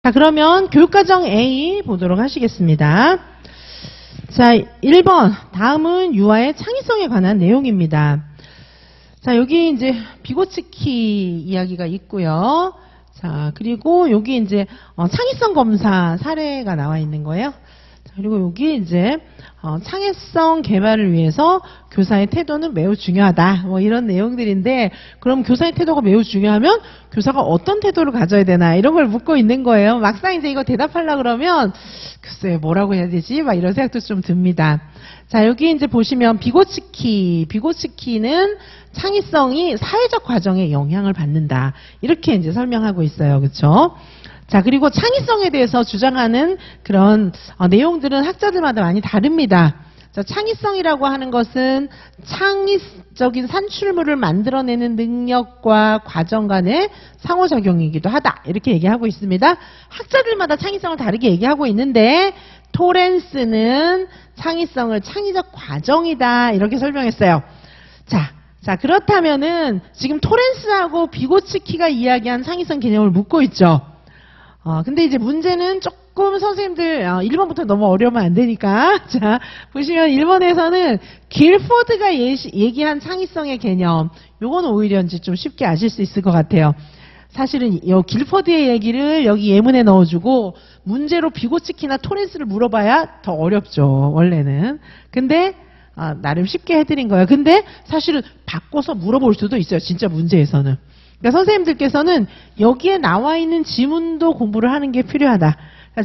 자, 그러면 교육과정 A 보도록 하시겠습니다. 자, 1번. 다음은 유아의 창의성에 관한 내용입니다. 자, 여기 이제 비고치키 이야기가 있고요. 자, 그리고 여기 이제 창의성 검사 사례가 나와 있는 거예요. 자, 그리고 여기 이제 창의성 개발을 위해서 교사의 태도는 매우 중요하다. 뭐 이런 내용들인데, 그럼 교사의 태도가 매우 중요하면 교사가 어떤 태도를 가져야 되나 이런 걸 묻고 있는 거예요. 막상 이제 이거 대답하려고 그러면 글쎄 뭐라고 해야 되지? 막 이런 생각도 좀 듭니다. 자, 여기 이제 보시면 비고치키는 창의성이 사회적 과정에 영향을 받는다. 이렇게 이제 설명하고 있어요. 그렇죠? 자, 그리고 창의성에 대해서 주장하는 그런 내용들은 학자들마다 많이 다릅니다. 자, 창의성이라고 하는 것은 창의적인 산출물을 만들어내는 능력과 과정 간의 상호작용이기도 하다. 이렇게 얘기하고 있습니다. 학자들마다 창의성을 다르게 얘기하고 있는데, 토렌스는 창의성을 창의적 과정이다. 이렇게 설명했어요. 자, 그렇다면은 지금 토렌스하고 비고치키가 이야기한 창의성 개념을 묻고 있죠. 근데 이제 문제는 조금 선생님들 1번부터 너무 어려우면 안 되니까. 자, 보시면 1번에서는 길포드가 얘기한 창의성의 개념, 요거는 오히려 이제 좀 쉽게 아실 수 있을 것 같아요. 사실은 이 길포드의 얘기를 여기 예문에 넣어주고 문제로 비고치키나 토렌스를 물어봐야 더 어렵죠, 원래는. 근데 나름 쉽게 해드린 거예요. 근데 사실은 바꿔서 물어볼 수도 있어요, 진짜 문제에서는. 그러니까 선생님들께서는 여기에 나와 있는 지문도 공부를 하는 게 필요하다.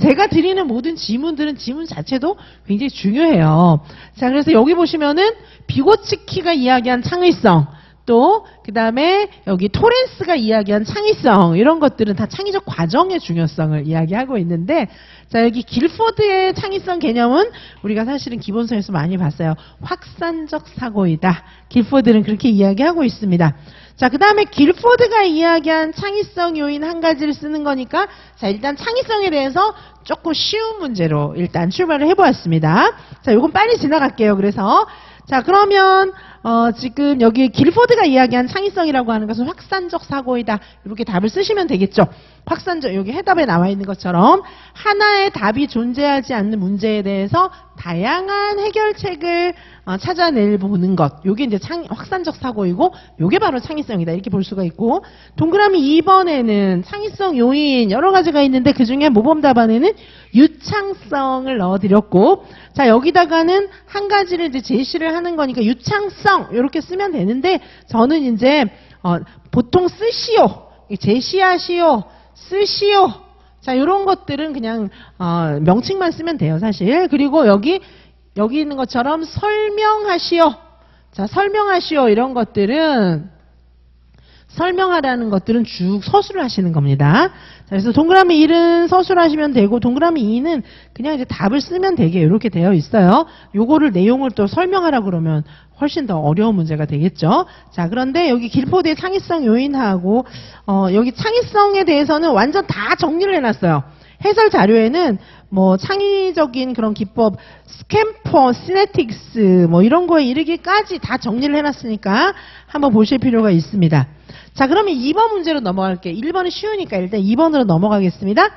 제가 드리는 모든 지문들은 지문 자체도 굉장히 중요해요. 자, 그래서 여기 보시면은 비고치키가 이야기한 창의성, 또 그 다음에 여기 토렌스가 이야기한 창의성, 이런 것들은 다 창의적 과정의 중요성을 이야기하고 있는데, 자, 여기 길포드의 창의성 개념은 우리가 사실은 기본서에서 많이 봤어요. 확산적 사고이다. 길포드는 그렇게 이야기하고 있습니다. 자, 그 다음에 길포드가 이야기한 창의성 요인 한 가지를 쓰는 거니까, 자, 일단 창의성에 대해서 조금 쉬운 문제로 일단 출발을 해보았습니다. 자, 요건 빨리 지나갈게요. 그래서 자, 그러면 지금 여기 길포드가 이야기한 창의성이라고 하는 것은 확산적 사고이다. 이렇게 답을 쓰시면 되겠죠. 확산적, 여기 해답에 나와 있는 것처럼 하나의 답이 존재하지 않는 문제에 대해서 다양한 해결책을 찾아내보는 것. 요게 이제 확산적 사고이고, 요게 바로 창의성이다. 이렇게 볼 수가 있고, 동그라미 2번에는 창의성 요인 여러 가지가 있는데, 그 중에 모범 답안에는 유창성을 넣어드렸고, 자, 여기다가는 한 가지를 이제 제시를 하는 거니까 유창성 이렇게 쓰면 되는데, 저는 이제 보통 쓰시오, 제시하시오, 쓰시오, 자, 이런 것들은 그냥 명칭만 쓰면 돼요, 사실. 그리고 여기 있는 것처럼 설명하시오, 자, 설명하시오, 이런 것들은 설명하라는 것들은 쭉 서술을 하시는 겁니다. 자, 그래서 동그라미 1은 서술을 하시면 되고, 동그라미 2는 그냥 이제 답을 쓰면 되게 이렇게 되어 있어요. 요거를 내용을 또 설명하라 그러면 훨씬 더 어려운 문제가 되겠죠. 자, 그런데 여기 길포드의 창의성 요인하고 여기 창의성에 대해서는 완전 다 정리를 해놨어요. 해설 자료에는 뭐 창의적인 그런 기법, 스캠퍼, 시네틱스 뭐 이런 거에 이르기까지 다 정리를 해놨으니까 한번 보실 필요가 있습니다. 자, 그러면 2번 문제로 넘어갈게요. 1번은 쉬우니까 일단 2번으로 넘어가겠습니다.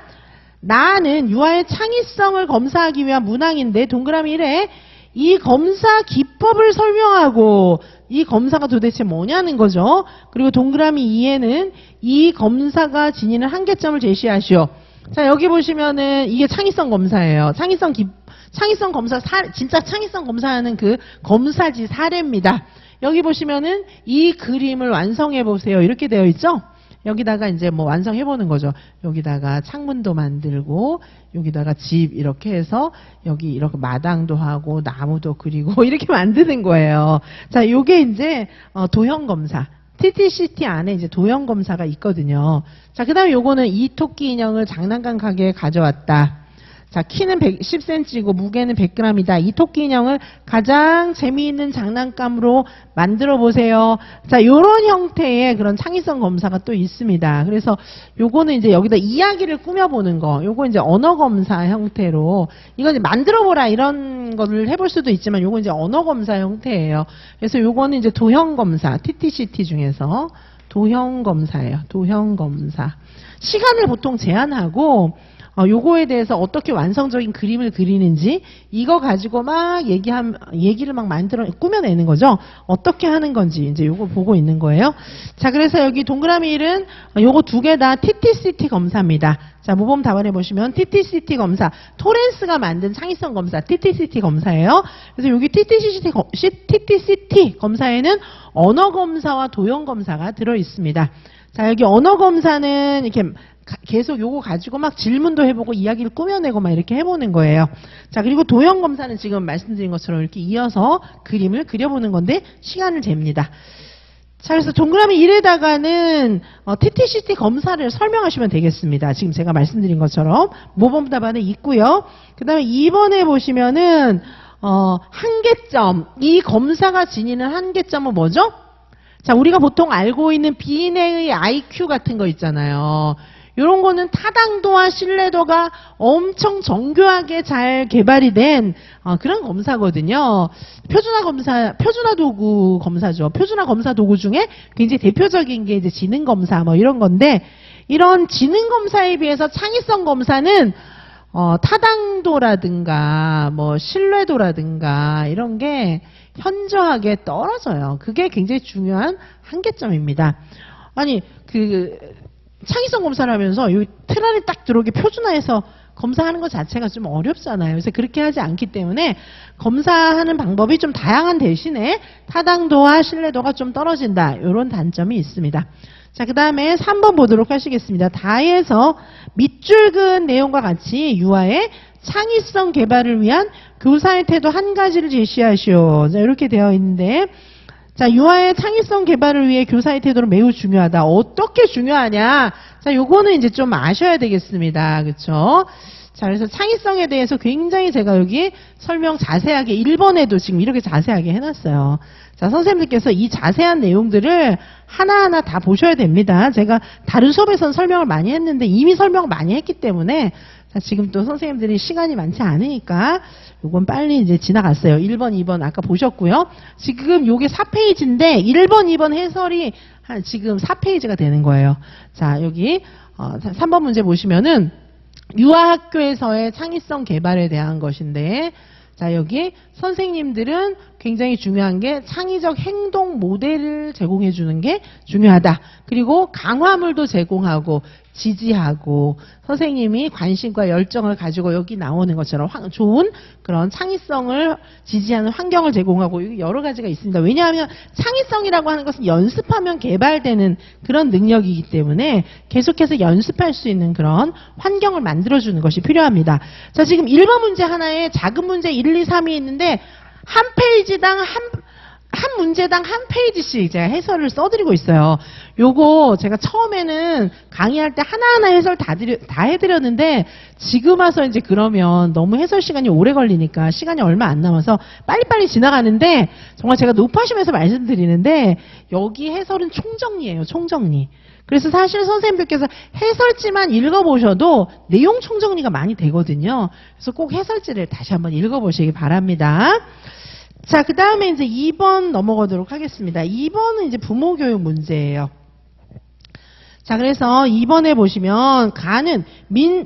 나는 유아의 창의성을 검사하기 위한 문항인데, 동그라미 1에 이 검사 기법을 설명하고, 이 검사가 도대체 뭐냐는 거죠. 그리고 동그라미 2에는 이 검사가 지니는 한계점을 제시하시오. 자, 여기 보시면은 이게 창의성 검사예요. 창의성 검사, 진짜 창의성 검사하는 그 검사지 사례입니다. 여기 보시면은 이 그림을 완성해 보세요. 이렇게 되어 있죠? 여기다가 이제 뭐 완성해 보는 거죠. 여기다가 창문도 만들고, 여기다가 집 이렇게 해서 여기 이렇게 마당도 하고 나무도 그리고 이렇게 만드는 거예요. 자, 요게 이제 도형 검사. TTCT 안에 이제 도형 검사가 있거든요. 자, 그 다음에 요거는 이 토끼 인형을 장난감 가게에 가져왔다. 자, 키는 110cm이고 무게는 100g이다. 이 토끼 인형을 가장 재미있는 장난감으로 만들어 보세요. 자, 요런 형태의 그런 창의성 검사가 또 있습니다. 그래서 요거는 이제 여기다 이야기를 꾸며보는 거. 요거 이제 언어 검사 형태로, 이건 이제 만들어 보라 이런 거를 해볼 수도 있지만, 요건 이제 언어 검사 형태예요. 그래서 요거는 이제 도형 검사, TTCT 중에서 도형 검사예요. 도형 검사. 시간을 보통 제한하고 요거에 대해서 어떻게 완성적인 그림을 그리는지 이거 가지고 막 얘기를 막 꾸며내는 거죠. 어떻게 하는 건지 이제 요거 보고 있는 거예요. 자, 그래서 여기 동그라미 1은 요거 두 개 다 TTCT 검사입니다. 자, 모범 답안에 보시면 TTCT 검사, 토렌스가 만든 창의성 검사, TTCT 검사예요. 그래서 여기 TTCT 검사에는 언어 검사와 도형 검사가 들어 있습니다. 자, 여기 언어 검사는 이렇게 계속 요거 가지고 막 질문도 해보고 이야기를 꾸며내고 막 이렇게 해보는 거예요. 자, 그리고 도형 검사는 지금 말씀드린 것처럼 이렇게 이어서 그림을 그려보는 건데 시간을 잽니다. 자, 그래서 동그라미 1에다가는 TTCT 검사를 설명하시면 되겠습니다. 지금 제가 말씀드린 것처럼 모범 답안에 있고요. 그 다음에 2번에 보시면은 한계점, 이 검사가 지니는 한계점은 뭐죠? 자, 우리가 보통 알고 있는 비인의 IQ 같은 거 있잖아요. 이런 거는 타당도와 신뢰도가 엄청 정교하게 잘 개발이 된 그런 검사거든요. 표준화 도구 검사죠. 표준화 검사 도구 중에 굉장히 대표적인 게 이제 지능 검사 뭐 이런 건데, 이런 지능 검사에 비해서 창의성 검사는 타당도라든가 뭐 신뢰도라든가 이런 게 현저하게 떨어져요. 그게 굉장히 중요한 한계점입니다. 아니, 창의성 검사를 하면서 이 틀 안에 딱 들어오게 표준화해서 검사하는 것 자체가 좀 어렵잖아요. 그래서 그렇게 하지 않기 때문에 검사하는 방법이 좀 다양한 대신에 타당도와 신뢰도가 좀 떨어진다. 이런 단점이 있습니다. 자, 그 다음에 3번 보도록 하시겠습니다. 다에서 밑줄 그은 내용과 같이 유아의 창의성 개발을 위한 교사의 태도 한 가지를 제시하시오. 자, 이렇게 되어 있는데, 자, 유아의 창의성 개발을 위해 교사의 태도는 매우 중요하다. 어떻게 중요하냐? 자, 요거는 이제 좀 아셔야 되겠습니다. 그쵸? 자, 그래서 창의성에 대해서 굉장히 제가 여기 설명 자세하게 1번에도 지금 이렇게 자세하게 해놨어요. 자, 선생님들께서 이 자세한 내용들을 하나하나 다 보셔야 됩니다. 제가 다른 수업에서는 설명을 많이 했는데 이미 설명을 많이 했기 때문에, 자, 지금 또 선생님들이 시간이 많지 않으니까 요건 빨리 이제 지나갔어요. 1번, 2번 아까 보셨고요. 지금 요게 4페이지인데 1번, 2번 해설이 지금 4페이지가 되는 거예요. 자, 여기 3번 문제 보시면은 유아학교에서의 창의성 개발에 대한 것인데, 자, 여기 선생님들은 굉장히 중요한 게 창의적 행동 모델을 제공해 주는 게 중요하다. 그리고 강화물도 제공하고 지지하고 선생님이 관심과 열정을 가지고 여기 나오는 것처럼 좋은 그런 창의성을 지지하는 환경을 제공하고 여러 가지가 있습니다. 왜냐하면 창의성이라고 하는 것은 연습하면 개발되는 그런 능력이기 때문에 계속해서 연습할 수 있는 그런 환경을 만들어주는 것이 필요합니다. 자, 지금 1번 문제 하나에 작은 문제 1, 2, 3이 있는데 한 페이지당 한 문제당 한 페이지씩 제가 해설을 써드리고 있어요. 요거 제가 처음에는 강의할 때 하나하나 해설 다 해드렸는데 지금 와서 이제 그러면 너무 해설 시간이 오래 걸리니까 시간이 얼마 안 남아서 빨리빨리 지나가는데, 정말 제가 높아심에서 말씀드리는데 여기 해설은 총정리예요. 총정리. 그래서 사실 선생님들께서 해설지만 읽어보셔도 내용 총정리가 많이 되거든요. 그래서 꼭 해설지를 다시 한번 읽어보시기 바랍니다. 자, 그 다음에 이제 2번 넘어가도록 하겠습니다. 2번은 이제 부모교육 문제예요. 자, 그래서 2번에 보시면 가는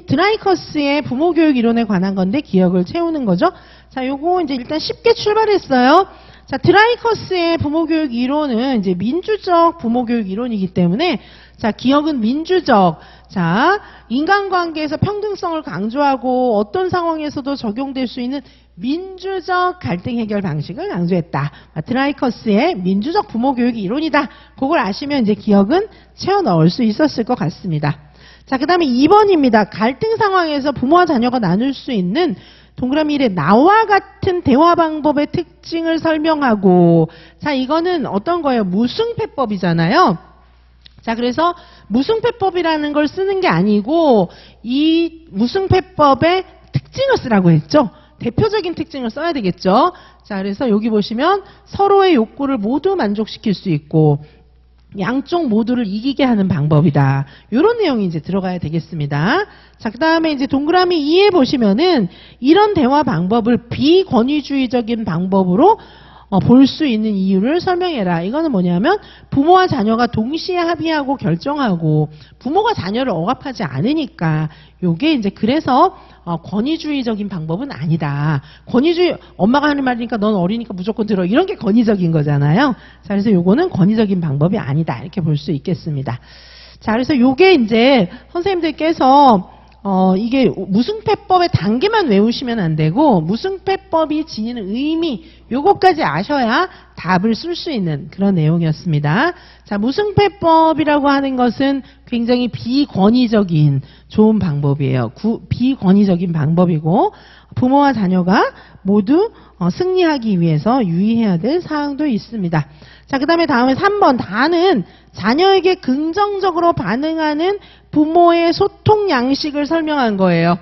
드라이커스의 부모교육 이론에 관한 건데 기억을 채우는 거죠. 자, 요거 이제 일단 쉽게 출발했어요. 자, 드라이커스의 부모교육 이론은 이제 민주적 부모교육 이론이기 때문에, 자, 기억은 민주적. 자, 인간관계에서 평등성을 강조하고 어떤 상황에서도 적용될 수 있는 민주적 갈등 해결 방식을 강조했다. 드라이커스의 민주적 부모교육 이론이다. 그걸 아시면 이제 기억은 채워 넣을 수 있었을 것 같습니다. 자, 그 다음에 2번입니다. 갈등 상황에서 부모와 자녀가 나눌 수 있는 동그라미 1에 나와 같은 대화 방법의 특징을 설명하고, 자, 이거는 어떤 거예요? 무승패법이잖아요. 자, 그래서 무승패법이라는 걸 쓰는 게 아니고 이 무승패법의 특징을 쓰라고 했죠. 대표적인 특징을 써야 되겠죠. 자, 그래서 여기 보시면 서로의 욕구를 모두 만족시킬 수 있고 양쪽 모두를 이기게 하는 방법이다. 이런 내용이 이제 들어가야 되겠습니다. 자, 그 다음에 이제 동그라미 2에 보시면은 이런 대화 방법을 비권위주의적인 방법으로 볼 수 있는 이유를 설명해라. 이거는 뭐냐면 부모와 자녀가 동시에 합의하고 결정하고 부모가 자녀를 억압하지 않으니까 요게 이제 그래서 권위주의적인 방법은 아니다. 권위주의 엄마가 하는 말이니까 넌 어리니까 무조건 들어. 이런 게 권위적인 거잖아요. 자, 그래서 요거는 권위적인 방법이 아니다. 이렇게 볼 수 있겠습니다. 자, 그래서 요게 이제 선생님들께서 이게 무승패법의 단계만 외우시면 안 되고 무승패법이 지니는 의미 요것까지 아셔야 답을 쓸 수 있는 그런 내용이었습니다. 자, 무승패법이라고 하는 것은 굉장히 비권위적인 좋은 방법이에요. 비권위적인 방법이고 부모와 자녀가 모두 승리하기 위해서 유의해야 될 사항도 있습니다. 자, 그 다음에 다음에 3번 다는 자녀에게 긍정적으로 반응하는 부모의 소통 양식을 설명한 거예요.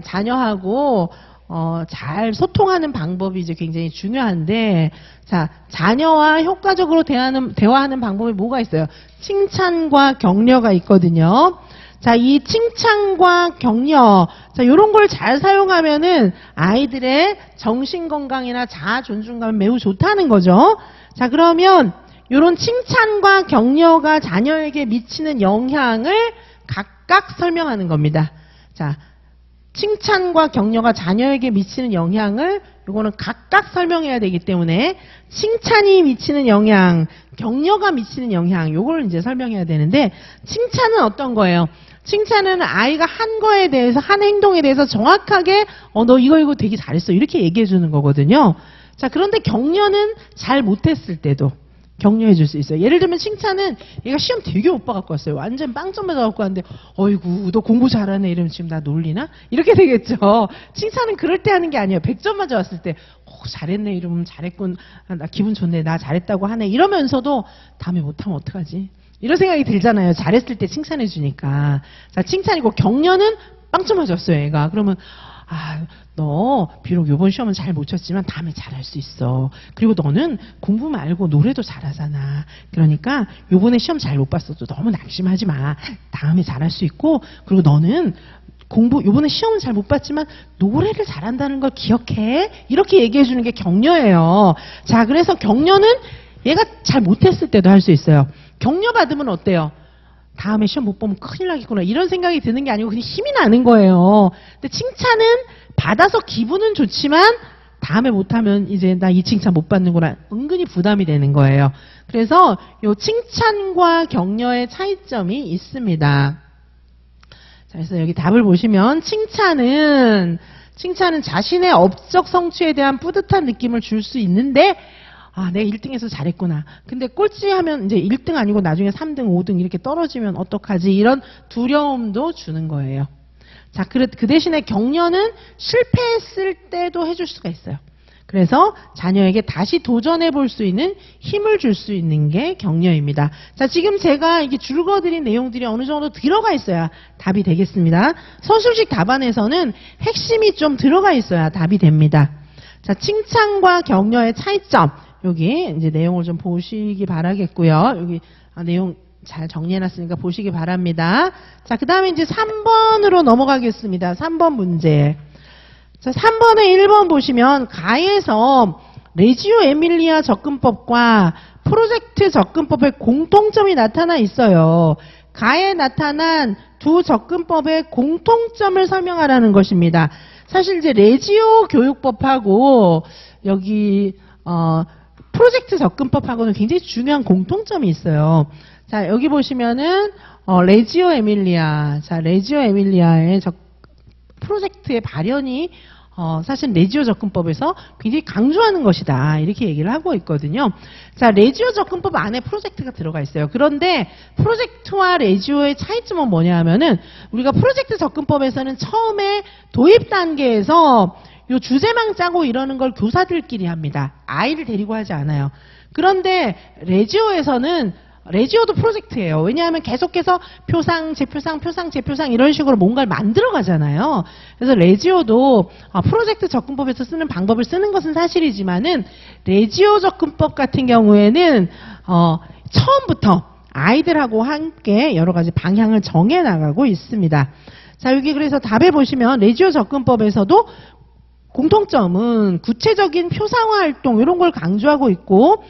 자녀하고 잘 소통하는 방법이 이제 굉장히 중요한데, 자, 자녀와 효과적으로 대화하는 방법이 뭐가 있어요? 칭찬과 격려가 있거든요. 자, 이 칭찬과 격려, 자, 요런 걸 잘 사용하면은 아이들의 정신건강이나 자아 존중감이 매우 좋다는 거죠. 자, 그러면 요런 칭찬과 격려가 자녀에게 미치는 영향을 각각 설명하는 겁니다. 자, 칭찬과 격려가 자녀에게 미치는 영향을 요거는 각각 설명해야 되기 때문에 칭찬이 미치는 영향, 격려가 미치는 영향 요걸 이제 설명해야 되는데 칭찬은 어떤 거예요? 칭찬은 아이가 한 거에 대해서 한 행동에 대해서 정확하게 너 이거 되게 잘했어 이렇게 얘기해 주는 거거든요. 자, 그런데 격려는 잘 못했을 때도 격려해 줄 수 있어요. 예를 들면 칭찬은 얘가 시험 되게 못 봐갖고 왔어요. 완전 빵점 맞아갖고 왔는데 어이구 너 공부 잘하네 이러면 지금 나 놀리나? 이렇게 되겠죠. 칭찬은 그럴 때 하는 게 아니에요. 100점 맞아왔을 때 잘했네 이러면 잘했군. 나 기분 좋네. 나 잘했다고 하네. 이러면서도 다음에 못하면 어떡하지? 이런 생각이 들잖아요. 잘했을 때 칭찬해 주니까. 자, 칭찬이고 격려는 빵점 맞았어요. 얘가. 그러면 너 비록 이번 시험은 잘 못 쳤지만 다음에 잘할 수 있어. 그리고 너는 공부 말고 노래도 잘하잖아. 그러니까 요번에 시험 잘 못 봤어도 너무 낙심하지 마. 다음에 잘할 수 있고 그리고 너는 요번에 시험은 잘 못 봤지만 노래를 잘한다는 걸 기억해. 이렇게 얘기해 주는 게 격려예요. 자, 그래서 격려는 얘가 잘 못했을 때도 할 수 있어요. 격려 받으면 어때요? 다음에 시험 못 보면 큰일 나겠구나 이런 생각이 드는 게 아니고 그냥 힘이 나는 거예요. 근데 칭찬은 받아서 기분은 좋지만 다음에 못하면 이제 나 이 칭찬 못 받는구나 은근히 부담이 되는 거예요. 그래서 요 칭찬과 격려의 차이점이 있습니다. 자, 그래서 여기 답을 보시면 칭찬은 자신의 업적 성취에 대한 뿌듯한 느낌을 줄 수 있는데 내가 1등해서 잘했구나. 근데 꼴찌하면 이제 1등 아니고 나중에 3등, 5등 이렇게 떨어지면 어떡하지? 이런 두려움도 주는 거예요. 자, 그 대신에 격려는 실패했을 때도 해줄 수가 있어요. 그래서 자녀에게 다시 도전해 볼 수 있는 힘을 줄 수 있는 게 격려입니다. 자, 지금 제가 이게 줄거드린 내용들이 어느 정도 들어가 있어야 답이 되겠습니다. 서술식 답안에서는 핵심이 좀 들어가 있어야 답이 됩니다. 자, 칭찬과 격려의 차이점. 여기 이제 내용을 좀 보시기 바라겠고요. 여기 내용 잘 정리해놨으니까 보시기 바랍니다. 자, 그 다음에 이제 3번으로 넘어가겠습니다. 3번 문제. 자, 3번에 1번 보시면 가에서 레지오 에밀리아 접근법과 프로젝트 접근법의 공통점이 나타나 있어요. 가에 나타난 두 접근법의 공통점을 설명하라는 것입니다. 사실 이제 레지오 교육법하고 여기 프로젝트 접근법하고는 굉장히 중요한 공통점이 있어요. 자, 여기 보시면은 레지오 에밀리아. 자, 레지오 에밀리아의 프로젝트의 발현이 사실 레지오 접근법에서 굉장히 강조하는 것이다. 이렇게 얘기를 하고 있거든요. 자, 레지오 접근법 안에 프로젝트가 들어가 있어요. 그런데 프로젝트와 레지오의 차이점은 뭐냐 하면은 우리가 프로젝트 접근법에서는 처음에 도입 단계에서 요 주제망 짜고 이러는 걸 교사들끼리 합니다. 아이를 데리고 하지 않아요. 그런데 레지오도 프로젝트예요. 왜냐하면 계속해서 표상, 재표상, 표상, 재표상 이런 식으로 뭔가를 만들어 가잖아요. 그래서 레지오도 프로젝트 접근법에서 쓰는 방법을 쓰는 것은 사실이지만은 레지오 접근법 같은 경우에는 처음부터 아이들하고 함께 여러 가지 방향을 정해 나가고 있습니다. 자, 여기 그래서 답에 보시면 레지오 접근법에서도 공통점은 구체적인 표상화 활동 이런 걸 강조하고 있고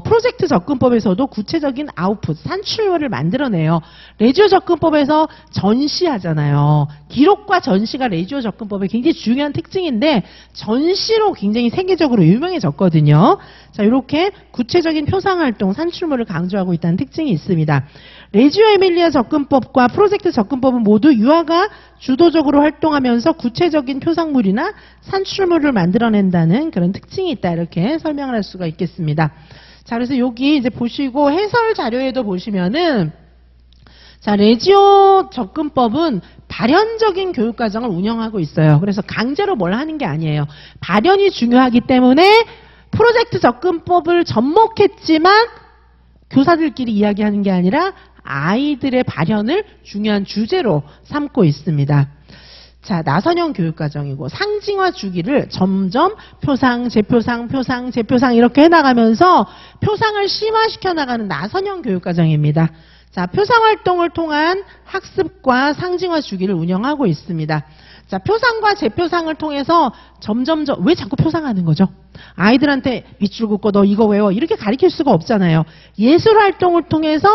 프로젝트 접근법에서도 구체적인 아웃풋, 산출물을 만들어내요. 레지오 접근법에서 전시하잖아요. 기록과 전시가 레지오 접근법의 굉장히 중요한 특징인데 전시로 굉장히 세계적으로 유명해졌거든요. 자, 이렇게 구체적인 표상 활동, 산출물을 강조하고 있다는 특징이 있습니다. 레지오 에밀리아 접근법과 프로젝트 접근법은 모두 유아가 주도적으로 활동하면서 구체적인 표상물이나 산출물을 만들어낸다는 그런 특징이 있다. 이렇게 설명을 할 수가 있겠습니다. 자, 그래서 여기 이제 보시고 해설 자료에도 보시면은 자, 레지오 접근법은 발현적인 교육과정을 운영하고 있어요. 그래서 강제로 뭘 하는 게 아니에요. 발현이 중요하기 때문에 프로젝트 접근법을 접목했지만 교사들끼리 이야기하는 게 아니라 아이들의 발현을 중요한 주제로 삼고 있습니다. 자, 나선형 교육과정이고 상징화 주기를 점점 표상, 재표상, 표상, 재표상 이렇게 해나가면서 표상을 심화시켜 나가는 나선형 교육과정입니다. 자, 표상 활동을 통한 학습과 상징화 주기를 운영하고 있습니다. 자, 표상과 재표상을 통해서 점점점 왜 자꾸 표상하는 거죠? 아이들한테 밑줄 긋고 너 이거 외워 이렇게 가르칠 수가 없잖아요. 예술 활동을 통해서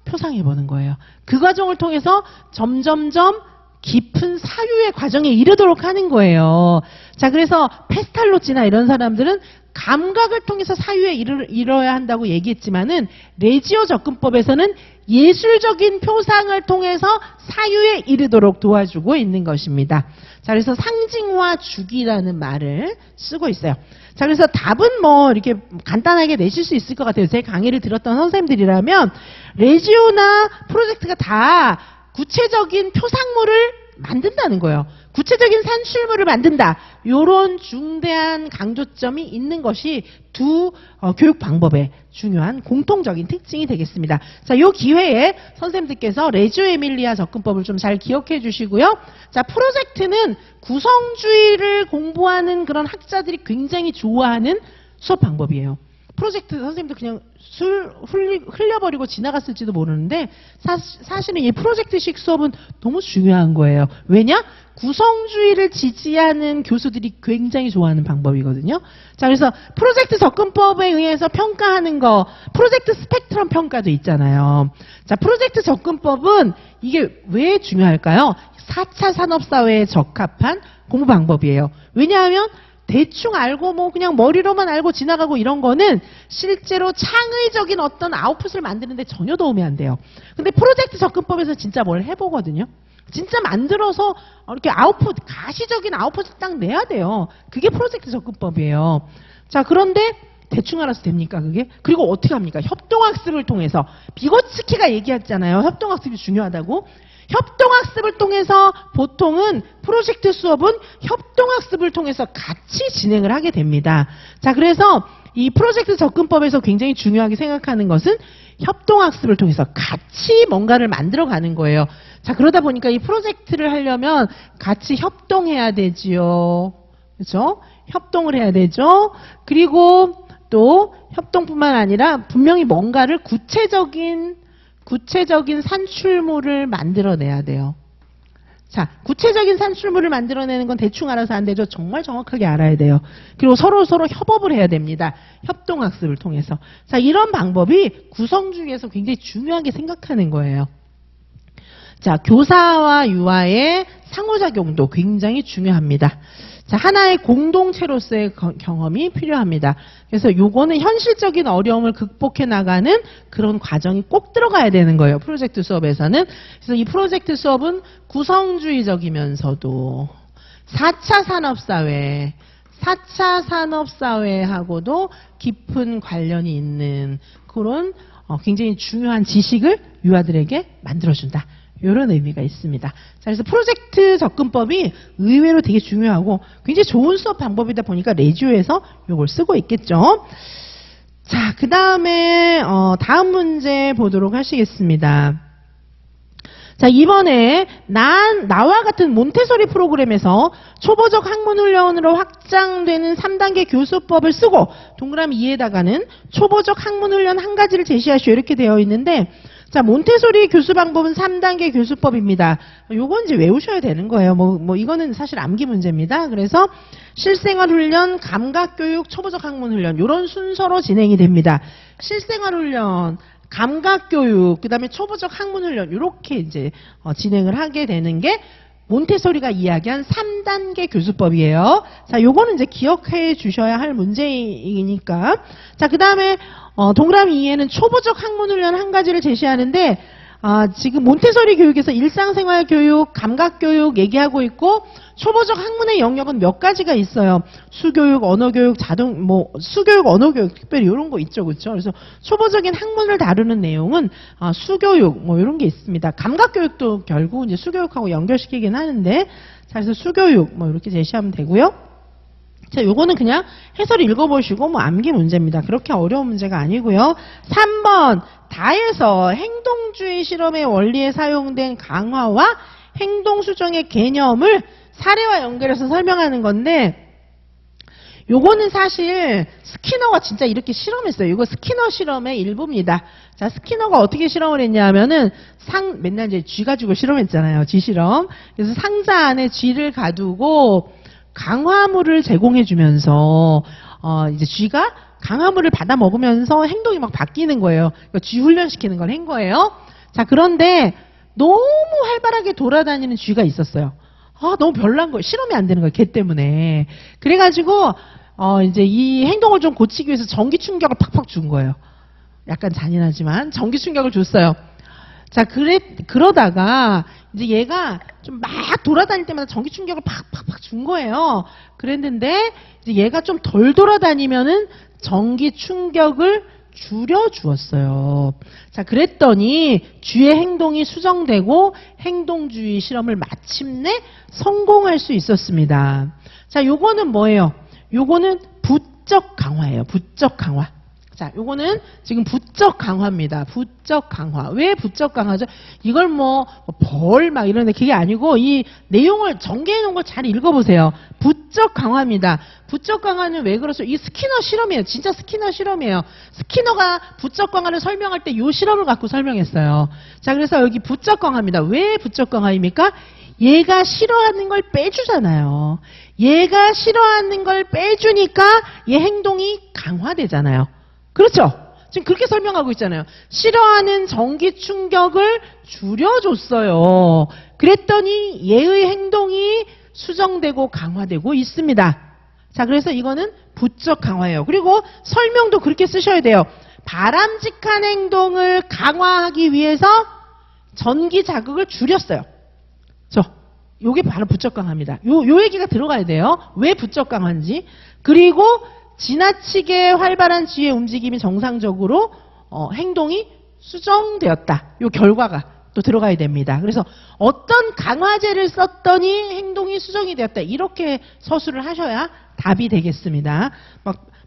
표상해보는 거예요. 그 과정을 통해서 점점점 깊은 사유의 과정에 이르도록 하는 거예요. 자, 그래서 페스탈로치나 이런 사람들은 감각을 통해서 사유에 이뤄야 한다고 얘기했지만은 레지오 접근법에서는 예술적인 표상을 통해서 사유에 이르도록 도와주고 있는 것입니다. 자, 그래서 상징화 주기라는 말을 쓰고 있어요. 자, 그래서 답은 뭐 이렇게 간단하게 내실 수 있을 것 같아요. 제 강의를 들었던 선생님들이라면 레지오나 프로젝트가 다 구체적인 표상물을 만든다는 거예요. 구체적인 산출물을 만든다. 이런 중대한 강조점이 있는 것이 두 교육 방법의 중요한 공통적인 특징이 되겠습니다. 자, 이 기회에 선생님들께서 레지오 에밀리아 접근법을 좀 잘 기억해 주시고요. 자, 프로젝트는 구성주의를 공부하는 그런 학자들이 굉장히 좋아하는 수업 방법이에요. 프로젝트 선생님도 그냥 흘려버리고 지나갔을지도 모르는데 사실은 이 프로젝트식 수업은 너무 중요한 거예요. 왜냐? 구성주의를 지지하는 교수들이 굉장히 좋아하는 방법이거든요. 자, 그래서 프로젝트 접근법에 의해서 평가하는 거, 프로젝트 스펙트럼 평가도 있잖아요. 자, 프로젝트 접근법은 이게 왜 중요할까요? 4차 산업사회에 적합한 공부 방법이에요. 왜냐하면 대충 알고 뭐 그냥 머리로만 알고 지나가고 이런 거는 실제로 창의적인 어떤 아웃풋을 만드는데 전혀 도움이 안 돼요. 근데 프로젝트 접근법에서 진짜 뭘 해보거든요. 진짜 만들어서 이렇게 아웃풋, 가시적인 아웃풋을 딱 내야 돼요. 그게 프로젝트 접근법이에요. 자, 그런데 대충 알아서 됩니까, 그게? 그리고 어떻게 합니까? 협동학습을 통해서. 비고츠키가 얘기했잖아요. 협동학습이 중요하다고. 협동학습을 통해서 보통은 프로젝트 수업은 협동학습을 통해서 같이 진행을 하게 됩니다. 자, 그래서 이 프로젝트 접근법에서 굉장히 중요하게 생각하는 것은 협동학습을 통해서 같이 뭔가를 만들어가는 거예요. 자, 그러다 보니까 이 프로젝트를 하려면 같이 협동해야 되지요. 그렇죠? 협동을 해야 되죠. 그리고 또 협동뿐만 아니라 분명히 뭔가를 구체적인 산출물을 만들어내야 돼요. 자, 구체적인 산출물을 만들어내는 건 대충 알아서 안 되죠. 정말 정확하게 알아야 돼요. 그리고 서로 협업을 해야 됩니다. 협동학습을 통해서. 자, 이런 방법이 구성주의에서 굉장히 중요하게 생각하는 거예요. 자, 교사와 유아의 상호작용도 굉장히 중요합니다. 자, 하나의 공동체로서의 경험이 필요합니다. 그래서 요거는 현실적인 어려움을 극복해 나가는 그런 과정이 꼭 들어가야 되는 거예요. 프로젝트 수업에서는. 그래서 이 프로젝트 수업은 구성주의적이면서도 4차 산업사회하고도 깊은 관련이 있는 그런 굉장히 중요한 지식을 유아들에게 만들어준다. 이런 의미가 있습니다. 자, 그래서 프로젝트 접근법이 의외로 되게 중요하고 굉장히 좋은 수업 방법이다 보니까 레지오에서 이걸 쓰고 있겠죠. 자, 그 다음에 다음 문제 보도록 하시겠습니다. 자, 이번에 나와 같은 몬테소리 프로그램에서 초보적 학문훈련으로 확장되는 3단계 교수법을 쓰고 동그라미 2에다가는 초보적 학문훈련 한 가지를 제시하시오 이렇게 되어 있는데, 자, 몬테소리 교수 방법은 3단계 교수법입니다. 요건 이제 외우셔야 되는 거예요. 이거는 사실 암기 문제입니다. 그래서 실생활 훈련, 감각 교육, 초보적 학문 훈련 요런 순서로 진행이 됩니다. 실생활 훈련, 감각 교육, 그다음에 초보적 학문 훈련 요렇게 이제 진행을 하게 되는 게 몬테소리가 이야기한 3단계 교수법이에요. 자, 요거는 이제 기억해 주셔야 할 문제이니까. 자, 그다음에 동그라미 2에는 초보적 학문 훈련 한 가지를 제시하는데 지금 몬테소리 교육에서 일상생활 교육, 감각 교육 얘기하고 있고 초보적 학문의 영역은 몇 가지가 있어요. 수교육, 언어교육, 수교육, 언어교육 특별히 이런 거 있죠, 그렇죠? 그래서 초보적인 학문을 다루는 내용은 수교육 이런 게 있습니다. 감각 교육도 결국 이제 수교육하고 연결시키긴 하는데, 자, 그래서 수교육 이렇게 제시하면 되고요. 자, 요거는 그냥 해설 읽어보시고 암기 문제입니다. 그렇게 어려운 문제가 아니고요. 3번 다에서 행동주의 실험의 원리에 사용된 강화와 행동수정의 개념을 사례와 연결해서 설명하는 건데, 요거는 사실 스키너가 진짜 이렇게 실험했어요. 이거 스키너 실험의 일부입니다. 자, 스키너가 어떻게 실험을 했냐 하면은 맨날 이제 쥐 가지고 실험했잖아요. 쥐 실험. 그래서 상자 안에 쥐를 가두고 강화물을 제공해 주면서 이제 쥐가 강화물을 받아 먹으면서 행동이 막 바뀌는 거예요. 그러니까 쥐 훈련시키는 걸 한 거예요. 자, 그런데 너무 활발하게 돌아다니는 쥐가 있었어요. 너무 별난 거예요. 실험이 안 되는 거예요. 걔 때문에. 그래가지고 이제 이 행동을 좀 고치기 위해서 전기 충격을 팍팍 준 거예요. 약간 잔인하지만 전기 충격을 줬어요. 자, 그러다가 이제 얘가 좀 막 돌아다닐 때마다 전기 충격을 팍팍팍 준 거예요. 그랬는데 이제 얘가 좀 덜 돌아다니면은 전기 충격을 줄여주었어요. 자, 그랬더니 쥐의 행동이 수정되고 행동주의 실험을 마침내 성공할 수 있었습니다. 자, 요거는 뭐예요? 요거는 부적 강화예요. 부적 강화. 자, 요거는 지금 부적 강화입니다. 부적 강화. 왜 부적 강화죠? 이걸 벌 이런데 그게 아니고 이 내용을 전개해 놓은 걸 잘 읽어보세요. 부적 강화입니다. 부적 강화는 왜 그렇죠? 이 스키너 실험이에요. 진짜 스키너 실험이에요. 스키너가 부적 강화를 설명할 때 이 실험을 갖고 설명했어요. 자, 그래서 여기 부적 강화입니다. 왜 부적 강화입니까? 얘가 싫어하는 걸 빼주잖아요. 얘가 싫어하는 걸 빼주니까 얘 행동이 강화되잖아요. 그렇죠? 지금 그렇게 설명하고 있잖아요. 싫어하는 전기 충격을 줄여줬어요. 그랬더니 얘의 행동이 수정되고 강화되고 있습니다. 자, 그래서 이거는 부적 강화예요. 그리고 설명도 그렇게 쓰셔야 돼요. 바람직한 행동을 강화하기 위해서 전기 자극을 줄였어요. 요게 바로 부적 강화입니다. 요 얘기가 들어가야 돼요. 왜 부적 강화인지. 그리고 지나치게 활발한 쥐의 움직임이 정상적으로 행동이 수정되었다. 요 결과가 또 들어가야 됩니다. 그래서 어떤 강화제를 썼더니 행동이 수정이 되었다. 이렇게 서술을 하셔야 답이 되겠습니다.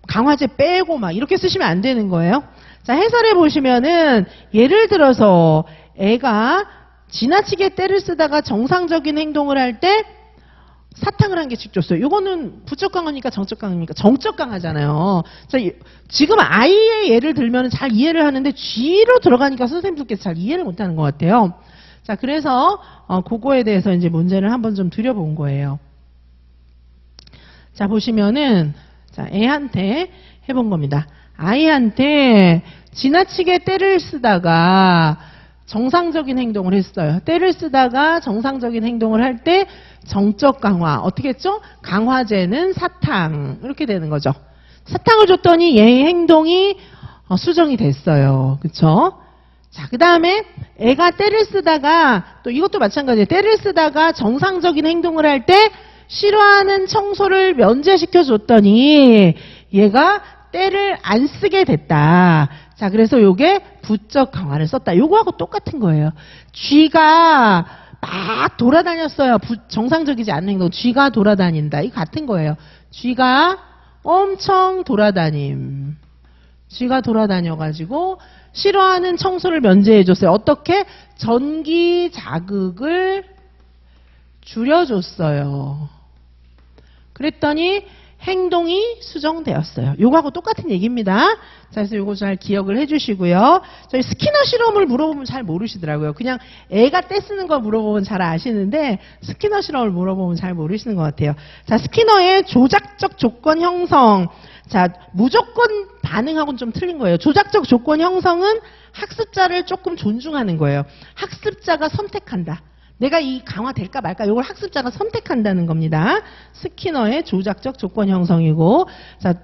강화제 빼고 이렇게 쓰시면 안 되는 거예요. 자, 해설해 보시면은 예를 들어서 애가 지나치게 때를 쓰다가 정상적인 행동을 할 때 사탕을 한 개씩 줬어요. 이거는 부적 강화니까 정적 강화입니까? 정적 강화잖아요. 자, 지금 아이의 예를 들면 잘 이해를 하는데 쥐로 들어가니까 선생님들께서 잘 이해를 못하는 것 같아요. 자, 그래서 그거에 대해서 이제 문제를 한번 좀 드려본 거예요. 자, 보시면은 자, 애한테 해본 겁니다. 아이한테 지나치게 때를 쓰다가 정상적인 행동을 했어요. 때를 쓰다가 정상적인 행동을 할 때 정적 강화. 어떻게 했죠? 강화제는 사탕. 이렇게 되는 거죠. 사탕을 줬더니 얘의 행동이 수정이 됐어요. 그쵸? 자, 그 다음에 애가 때를 쓰다가 또 이것도 마찬가지예요. 때를 쓰다가 정상적인 행동을 할 때 싫어하는 청소를 면제시켜 줬더니 얘가 때를 안 쓰게 됐다. 자, 그래서 요게 부적 강화를 썼다. 요거하고 똑같은 거예요. 쥐가 막 돌아다녔어요. 정상적이지 않은 행동. 쥐가 돌아다닌다. 이거 같은 거예요. 쥐가 엄청 돌아다님. 쥐가 돌아다녀가지고 싫어하는 청소를 면제해줬어요. 어떻게? 전기 자극을 줄여줬어요. 그랬더니 행동이 수정되었어요. 요거하고 똑같은 얘기입니다. 자, 그래서 요거 잘 기억을 해주시고요. 저희 스키너 실험을 물어보면 잘 모르시더라고요. 그냥 애가 떼쓰는 거 물어보면 잘 아시는데 스키너 실험을 물어보면 잘 모르시는 것 같아요. 자, 스키너의 조작적 조건 형성. 자, 무조건 반응하고는 좀 틀린 거예요. 조작적 조건 형성은 학습자를 조금 존중하는 거예요. 학습자가 선택한다. 내가 이 강화될까 말까 이걸 학습자가 선택한다는 겁니다. 스키너의 조작적 조건 형성이고, 자,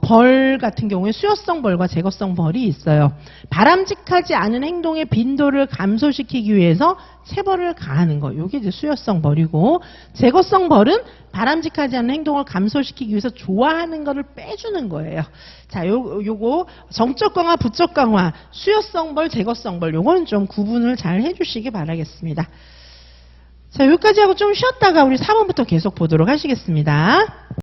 벌 같은 경우에 수요성 벌과 제거성 벌이 있어요. 바람직하지 않은 행동의 빈도를 감소시키기 위해서 체벌을 가하는 거. 이게 이제 수요성 벌이고, 제거성 벌은 바람직하지 않은 행동을 감소시키기 위해서 좋아하는 거를 빼주는 거예요. 자, 요거 정적 강화, 부적 강화, 수요성 벌, 제거성 벌, 요거는 좀 구분을 잘 해주시기 바라겠습니다. 자, 여기까지 하고 좀 쉬었다가 우리 4번부터 계속 보도록 하시겠습니다.